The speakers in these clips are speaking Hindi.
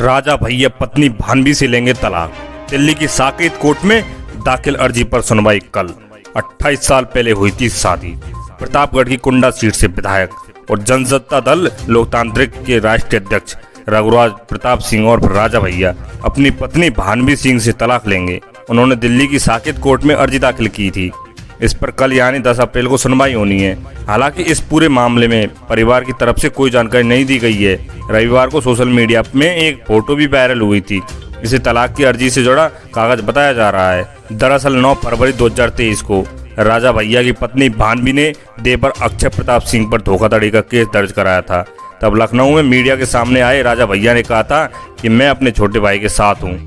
राजा भैया पत्नी भानवी से लेंगे तलाक। दिल्ली की साकेत कोर्ट में दाखिल अर्जी पर सुनवाई कल। 28 साल पहले हुई थी शादी। प्रतापगढ़ की कुंडा सीट से विधायक और जनसत्ता दल लोकतांत्रिक के राष्ट्रीय अध्यक्ष रघुराज प्रताप सिंह और राजा भैया अपनी पत्नी भानवी सिंह से तलाक लेंगे। उन्होंने दिल्ली की साकेत कोर्ट में अर्जी दाखिल की थी। इस पर कल यानी 10 अप्रैल को सुनवाई होनी है। हालांकि इस पूरे मामले में परिवार की तरफ से कोई जानकारी नहीं दी गई है। रविवार को सोशल मीडिया में एक फोटो भी वायरल हुई थी। इसे तलाक की अर्जी से जुड़ा कागज बताया जा रहा है। दरअसल 9 फरवरी 2023 को राजा भैया की पत्नी भानवी ने देवर अक्षय प्रताप सिंह पर धोखाधड़ी का केस दर्ज कराया था। तब लखनऊ में मीडिया के सामने आए राजा भैया ने कहा था कि मैं अपने छोटे भाई के साथ हूँ।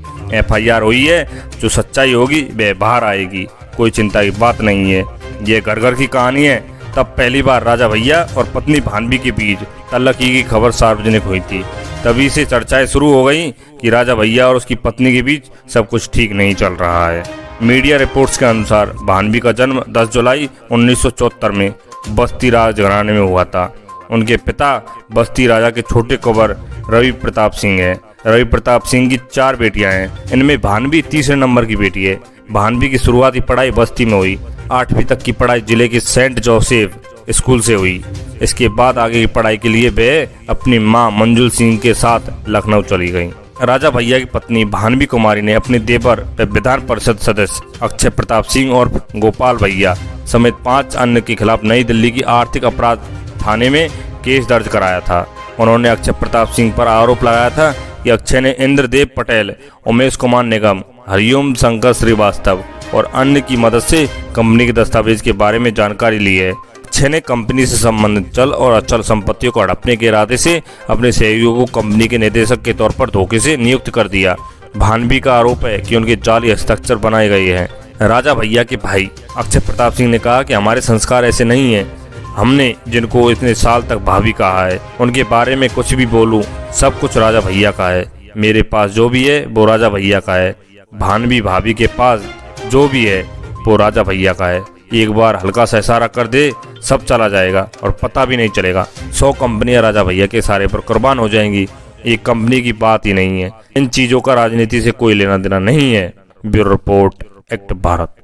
FIR हुई है, जो सच्चाई होगी वह बाहर आएगी, कोई चिंता की बात नहीं है। ये घर घर की कहानी है। तब पहली बार राजा भैया और पत्नी भानवी के बीच तलाकी की खबर सार्वजनिक हुई थी। तभी से चर्चाएं शुरू हो गई कि राजा भैया और उसकी पत्नी के बीच सब कुछ ठीक नहीं चल रहा है। मीडिया रिपोर्ट्स के अनुसार भानवी का जन्म 10 जुलाई 1974 में बस्ती राज घराने में हुआ था। उनके पिता बस्ती राजा के छोटे कुंवर रवि प्रताप सिंह हैं। रवि प्रताप सिंह की 4 बेटियां हैं। इनमें भानवी तीसरे नंबर की बेटी है। भानवी की शुरुआती पढ़ाई बस्ती में हुई। 8वीं तक की पढ़ाई जिले के सेंट जोसेफ स्कूल से हुई। इसके बाद आगे की पढ़ाई के लिए वे अपनी मां मंजुल सिंह के साथ लखनऊ चली गईं। राजा भैया की पत्नी भानवी कुमारी ने अपने देवर विधान परिषद सदस्य अक्षय प्रताप सिंह और गोपाल भैया समेत 5 अन्य के खिलाफ नई दिल्ली की आर्थिक अपराध थाने में केस दर्ज कराया था। उन्होंने अक्षय प्रताप सिंह पर आरोप लगाया था कि अक्षय ने इंद्रदेव पटेल, उमेश कुमार निगम, हरिओम शंकर श्रीवास्तव और अन्य की मदद से कंपनी के दस्तावेज के बारे में जानकारी ली है। अक्षय ने कंपनी से संबंधित चल और अचल संपत्तियों को हड़पने के इरादे से अपने सहयोगियों को कंपनी के निदेशक के तौर पर धोखे से नियुक्त कर दिया। भानवी का आरोप है कि उनके जाली हस्ताक्षर बनाए गए हैं। राजा भैया के भाई अक्षय प्रताप सिंह ने कहा कि हमारे संस्कार ऐसे नहीं है। हमने जिनको इतने साल तक भाभी कहा है, उनके बारे में कुछ भी बोलूं, सब कुछ राजा भैया का है। मेरे पास जो भी है वो राजा भैया का है। भानवी भाभी के पास जो भी है वो राजा भैया का है। एक बार हल्का सा इशारा कर दे, सब चला जाएगा और पता भी नहीं चलेगा। 100 कंपनियां राजा भैया के इशारे पर कुर्बान हो जाएंगी। एक कंपनी की बात ही नहीं है। इन चीजों का राजनीति से कोई लेना देना नहीं है। Bureau report, act Bharat.